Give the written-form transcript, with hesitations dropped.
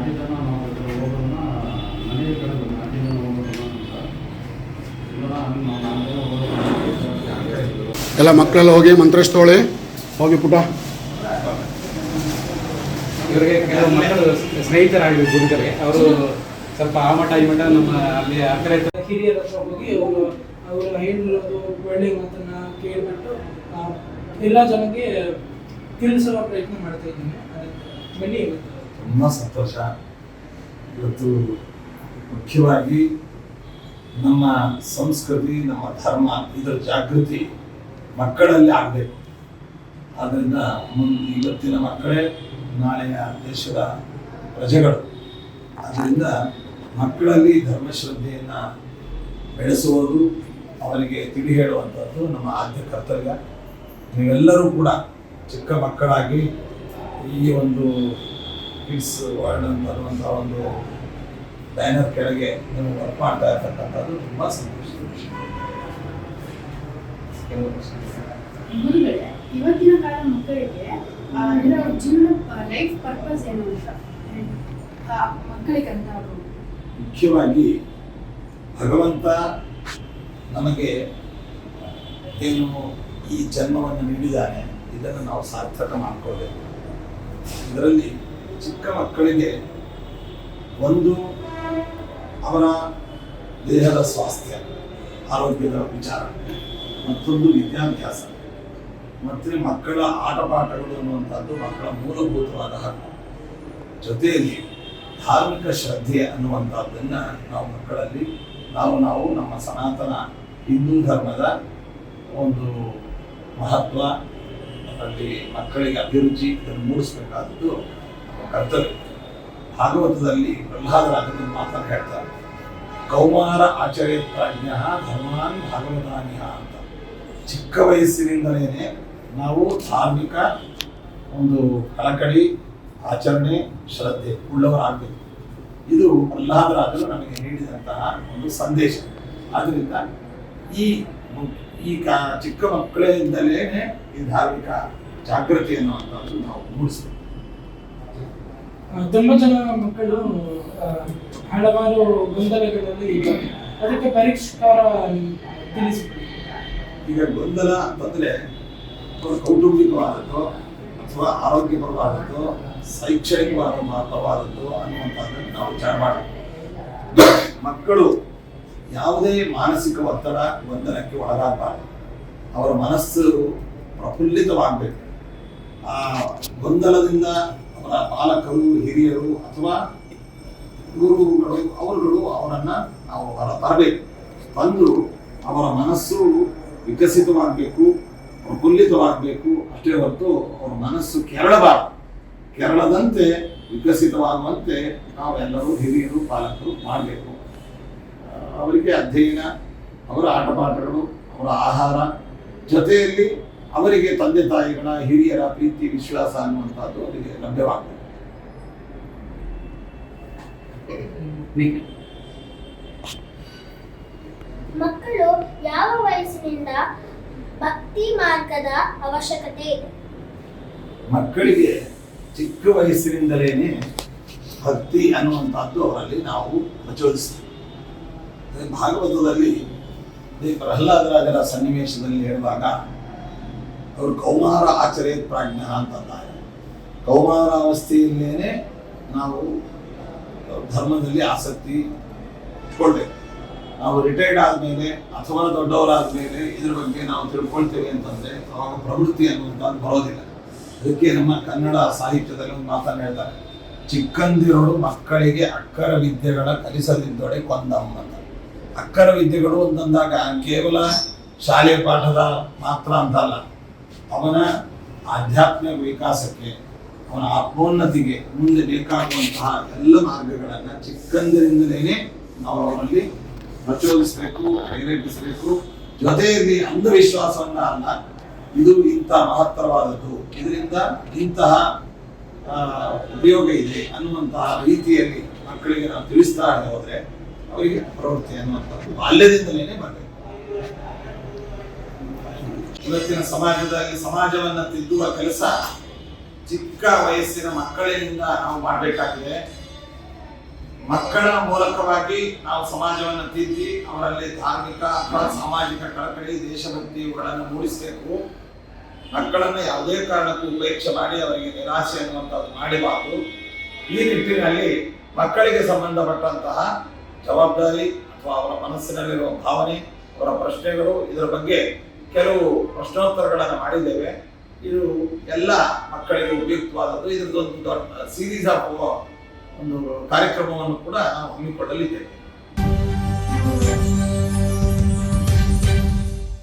ನಾಟಿ ಜನ ನಾವು ಹೋಗೋದನ್ನ ಮನೆಯ ಕಡೆ ನಾಟಿ ಜನ ಹೋಗೋದನ್ನ ಎಲ್ಲ ಮಕ್ಕಳೆಲ್ಲ ಹೋಗಿ ಮಂತ್ರೇಶ್ ತಗೊಳ್ಳಿ ಹೋಗಿ ಪುಟ. ಇವರಿಗೆ ಕೆಲವು ಮಕ್ಕಳು ಸ್ನೇಹಿತರಾಗಿದ್ದರು ಗುರುಗಳಿಗೆ. ಅವರು ಸ್ವಲ್ಪ ಆ ಮಠ ಈ ಮಠ ನಮ್ಮ ಅಲ್ಲಿ ಆ ಕಡೆ ಹಿರಿಯರ ಹತ್ರ ಹೋಗಿ ಅವರು ಹೇಳಿರೋದು ಒಳ್ಳೆಯ ಮಾತನ್ನ ಕೇಳಿಬಿಟ್ಟು ಎಲ್ಲ ಜನಕ್ಕೆ ತಿಳಿಸುವ ಪ್ರಯತ್ನ ಮಾಡ್ತಾ ಇದ್ದೀನಿ. ಬನ್ನಿ. ತುಂಬ ಸಂತೋಷ. ಇವತ್ತು ಮುಖ್ಯವಾಗಿ ನಮ್ಮ ಸಂಸ್ಕೃತಿ, ನಮ್ಮ ಧರ್ಮ, ಇದರ ಜಾಗೃತಿ ಮಕ್ಕಳಲ್ಲಿ ಆಗಬೇಕು. ಆದ್ದರಿಂದ ಇವತ್ತಿನ ಮಕ್ಕಳೇ ನಾಳೆಯ ದೇಶದ ಪ್ರಜೆಗಳು. ಆದ್ದರಿಂದ ಮಕ್ಕಳಲ್ಲಿ ಧರ್ಮಶ್ರದ್ಧೆಯನ್ನು ಬೆಳೆಸುವುದು, ಅವರಿಗೆ ತಿಳಿ ಹೇಳುವಂಥದ್ದು ನಮ್ಮ ಆದ್ಯ ಕರ್ತವ್ಯ. ನೀವೆಲ್ಲರೂ ಕೂಡ ಚಿಕ್ಕ ಮಕ್ಕಳಾಗಿ ಈ ಒಂದು ಕಿಡ್ಸ್ ವರ್ಲ್ಡ್ ಅಂತ ಅನ್ನುವಂಥ ಒಂದು ಬ್ಯಾನರ್ ಕೆಳಗೆ ನೀವು ವರ್ಕ್ ಮಾಡ್ತಾ ಇರ್ತಕ್ಕಂಥದ್ದು ತುಂಬ ಸಂತೋಷದ ವಿಷಯ. ಇವತ್ತಿನ ಕಾಲ ಮಕ್ಕಳಿಗೆ ಜೀವನ ಲೈಫ್ ಪರ್ಪಸ್ ಏನು ಅಂತ ಮಕ್ಕಳಿಗೆ ಅಂತ ಮುಖ್ಯವಾಗಿ ಭಗವಂತ ನಮಗೆ ಏನು ಈ ಜನ್ಮವನ್ನು ನೀಡಿದ್ದಾನೆ, ಇದನ್ನು ನಾವು ಸಾರ್ಥಕ ಮಾಡಿಕೊಳ್ಬೇಕು. ಇದರಲ್ಲಿ ಚಿಕ್ಕ ಮಕ್ಕಳಿಗೆ ಒಂದು ಅವರ ದೇಹದ ಸ್ವಾಸ್ಥ್ಯ, ಆರೋಗ್ಯದ ವಿಚಾರ, ಮತ್ತೊಂದು ವಿದ್ಯಾಭ್ಯಾಸ, ಮತ್ತು ಮಕ್ಕಳ ಆಟ ಪಾಠಗಳು ಅನ್ನುವಂಥದ್ದು ಮಕ್ಕಳ ಮೂಲಭೂತವಾದ ಹಕ್ಕು. ಜೊತೆಯಲ್ಲಿ ಧಾರ್ಮಿಕ ಶ್ರದ್ಧೆ ಅನ್ನುವಂಥದ್ದನ್ನು ನಾವು ಮಕ್ಕಳಲ್ಲಿ ನಾವು ನಮ್ಮ ಸನಾತನ ಹಿಂದೂ ಧರ್ಮದ ಒಂದು ಮಹತ್ವ, ಅಲ್ಲಿ ಮಕ್ಕಳಿಗೆ ಅಭಿರುಚಿ ಇದನ್ನು ಮೂಡಿಸಬೇಕಾದದ್ದು ನಮ್ಮ ಕರ್ತವ್ಯ. ಭಾಗವತದಲ್ಲಿ ಪ್ರಹ್ಲಾದರಾಜನ ಮಾತನ್ನು ಹೇಳ್ತಾರೆ, ಕೌಮಾರ ಆಚರ್ಯ ಪ್ರಾಜ್ಞ ಧರ್ಮಾನ್ ಭಾಗವತಾನಿಹ ಅಂತ. ಚಿಕ್ಕ ವಯಸ್ಸಿನಿಂದಲೇ ನಾವು ಧಾರ್ಮಿಕ ಒಂದು ಕಳಕಳಿ, ಆಚರಣೆ, ಶ್ರದ್ಧೆ ಉಳ್ಳವರಾಗಬೇಕು. ಇದು ಪ್ರಹ್ಲಾದರಾಜರು ನಮಗೆ ನೀಡಿದಂತಹ ಒಂದು ಸಂದೇಶ. ಆದ್ದರಿಂದ ಈ ಚಿಕ್ಕ ಮಕ್ಕಳಿಂದಲೇ ಈ ಧಾರ್ಮಿಕ ಜಾಗೃತಿ ಅನ್ನುವಂಥದ್ದು ನಾವು ಮೂಡಿಸಬೇಕು. ತುಂಬ ಜನ ಮಕ್ಕಳು ಹಲವಾರು ಗೊಂದಲಗಳಲ್ಲಿ ಇದ್ದಾರೆ. ಅದಕ್ಕೆ ಪರಿಷ್ಕಾರ ತಿಳಿಸಿಕೊಡಿ. ಈಗ ಗೊಂದಲ ಅಂತಂದರೆ ಕೌಟುಂಬಿಕವಾದದ್ದು ಅಥವಾ ಆರೋಗ್ಯಪರವಾದದ್ದು, ಶೈಕ್ಷಣಿಕವಾದ ಮಹತ್ವವಾದದ್ದು ಅನ್ನುವಂಥದ್ದನ್ನು ನಾವು ವಿಚಾರ ಮಾಡಬೇಕು. ಮಕ್ಕಳು ಯಾವುದೇ ಮಾನಸಿಕ ಒತ್ತಡ, ಗೊಂದಲಕ್ಕೆ ಒಳಗಾಗಬಾರದು. ಅವರ ಮನಸ್ಸು ಪ್ರಫುಲ್ಲಿತವಾಗಬೇಕು. ಆ ಗೊಂದಲದಿಂದ ಅವರ ಪಾಲಕರು, ಹಿರಿಯರು ಅಥವಾ ಗುರುಗಳು ಅವರನ್ನು ನಾವು ಹೊರ ತರಬೇಕು. ತಂದು ಅವರ ಮನಸ್ಸು ವಿಕಸಿತವಾಗಬೇಕು, ಪ್ರಫುಲ್ಲಿತವಾಗಬೇಕು. ಅಷ್ಟೇ ಹೊರತು ಅವರ ಮನಸ್ಸು ಕೆರಳದಂತೆ ವಿಕಸಿತವಾಗುವಂತೆ ನಾವೆಲ್ಲರೂ ಹಿರಿಯರು, ಪಾಲಕರು ಮಾಡಬೇಕು. ಅವರಿಗೆ ಅಧ್ಯಯನ, ಅವರ ಆಟಪಾಠಗಳು, ಅವರ ಆಹಾರ, ಜೊತೆಯಲ್ಲಿ ಅವರಿಗೆ ತಂದೆ ತಾಯಿಗಳ, ಹಿರಿಯರ ಪ್ರೀತಿ, ವಿಶ್ವಾಸ ಅನ್ನುವಂಥದ್ದು ಅವರಿಗೆ ಲಭ್ಯವಾಗಬೇಕು. ಮಕ್ಕಳು ಯಾವ ವಯಸ್ಸಿನಿಂದ ಭಕ್ತಿ ಮಾರ್ಗದ ಅವಶ್ಯಕತೆ ಇದೆ? ಮಕ್ಕಳಿಗೆ ಚಿಕ್ಕ ವಯಸ್ಸಿನಿಂದಲೇ ಭಕ್ತಿ ಅನ್ನುವಂಥದ್ದು ಅವರಲ್ಲಿ ನಾವು ಪ್ರಚೋದಿಸ್ತೀವಿ. ಭಾಗವತದಲ್ಲಿ ಪ್ರಹ್ಲಾದರಾಜರ ಸನ್ನಿವೇಶದಲ್ಲಿ ಹೇಳುವಾಗ ಅವರು ಕೌಮಾರ ಆಚರ್ಯ ಪ್ರಾಜ್ಞ ಅಂತಂದಾಗ, ಕೌಮಾರಾವಸ್ಥೆಯಲ್ಲೇನೆ ನಾವು ಧರ್ಮದಲ್ಲಿ ಆಸಕ್ತಿ ಇಟ್ಕೊಳ್ಬೇಕು. ನಾವು ರಿಟೈರ್ಡ್ ಆದಮೇಲೆ ಅಥವಾ ದೊಡ್ಡವರಾದ ಮೇಲೆ ಇದ್ರ ಬಗ್ಗೆ ನಾವು ತಿಳ್ಕೊಳ್ತೇವೆ ಅಂತಂದರೆ ಅವಾಗ ಪ್ರವೃತ್ತಿ ಅನ್ನುವಂಥದ್ದು ಬರೋದಿಲ್ಲ. ಅದಕ್ಕೆ ನಮ್ಮ ಕನ್ನಡ ಸಾಹಿತ್ಯದಲ್ಲಿ ಒಂದು ಮಾತನ್ನು ಹೇಳ್ತಾರೆ, ಚಿಕ್ಕಂದಿರೋಳು ಮಕ್ಕಳಿಗೆ ಅಕ್ಕರ ವಿದ್ಯೆಗಳ ಕಲಿಸದಿದ್ದೊಡೆ ಕೊಂದಮ್ಮ ಅಂತ. ಅಕ್ಕರ ವಿದ್ಯೆಗಳು ಅಂತಂದಾಗ ಕೇವಲ ಶಾಲೆ ಪಾಠದ ಮಾತ್ರ ಅಂತಲ್ಲ, ಅವನ ಆಧ್ಯಾತ್ಮಿಕ ವಿಕಾಸಕ್ಕೆ, ಅವನ ಆತ್ಮೋನ್ನತಿಗೆ ಮುಂದೆ ಬೇಕಾಗುವಂತಹ ಎಲ್ಲ ಮಾರ್ಗಗಳನ್ನು ಚಿಕ್ಕಂದಿನಿಂದಲೇ ನಾವು ಅವರಲ್ಲಿ ಪ್ರಚೋದಿಸಬೇಕು, ಪ್ರೇರೇಪಿಸಬೇಕು. ಜೊತೆಯಲ್ಲಿ ಅಂಧವಿಶ್ವಾಸವನ್ನ ಅಲ್ಲ, ಇದು ಇಂಥ ಮಹತ್ತರವಾದದ್ದು, ಇದರಿಂದ ಇಂತಹ ಉಪಯೋಗ ಇದೆ ಅನ್ನುವಂತಹ ರೀತಿಯಲ್ಲಿ ಮಕ್ಕಳಿಗೆ ನಾವು ತಿಳಿಸ್ತಾ ಹೋದ್ರೆ ಅವರಿಗೆ ಪ್ರವೃತ್ತಿ ಅನ್ನುವಂಥದ್ದು ಬಾಲ್ಯದಿಂದಲೇ ಬರಬೇಕು. ಇವತ್ತಿನ ಸಮಾಜವನ್ನು ತಿದ್ದುವ ಕೆಲಸ ಚಿಕ್ಕ ವಯಸ್ಸಿನ ಮಕ್ಕಳಿಂದ ನಾವು ಮಾಡಬೇಕಾಗಿದೆ. ಮಕ್ಕಳ ಮೂಲಕವಾಗಿ ನಾವು ಸಮಾಜವನ್ನು ತಿದ್ದಿ ಅವರಲ್ಲಿ ಧಾರ್ಮಿಕ ಅಥವಾ ಸಾಮಾಜಿಕ ಕಳಕಳಿ ದೇಶಭಕ್ತಿ ಇವುಗಳನ್ನು ಮೂಡಿಸಬೇಕು. ಮಕ್ಕಳನ್ನು ಯಾವುದೇ ಕಾರಣಕ್ಕೂ ಉಪೇಕ್ಷೆ ಮಾಡಿ ಅವರಿಗೆ ನಿರಾಶೆ ಅನ್ನುವಂಥದ್ದು ಮಾಡಬಾರದು. ಈ ನಿಟ್ಟಿನಲ್ಲಿ ಮಕ್ಕಳಿಗೆ ಸಂಬಂಧಪಟ್ಟಂತಹ ಜವಾಬ್ದಾರಿ ಅಥವಾ ಅವರ ಮನಸ್ಸಿನಲ್ಲಿರುವ ಭಾವನೆ, ಅವರ ಪ್ರಶ್ನೆಗಳು, ಇದರ ಬಗ್ಗೆ ಕೆಲವು ಪ್ರಶ್ನೋತ್ತರಗಳನ್ನು ಮಾಡಿದ್ದೇವೆ. ಇದು ಎಲ್ಲ ಮಕ್ಕಳಿಗೆ ಉಪಯುಕ್ತವಾದದ್ದು. ಇದರದೊಂದು ದೊಡ್ಡ ಸೀರೀಸ್ ಆಫ್ ಒಂದು ಕಾರ್ಯಕ್ರಮವನ್ನು ಕೂಡ ನಾವು ಹಮ್ಮಿಕೊಳ್ಳಲಿದ್ದೇವೆ.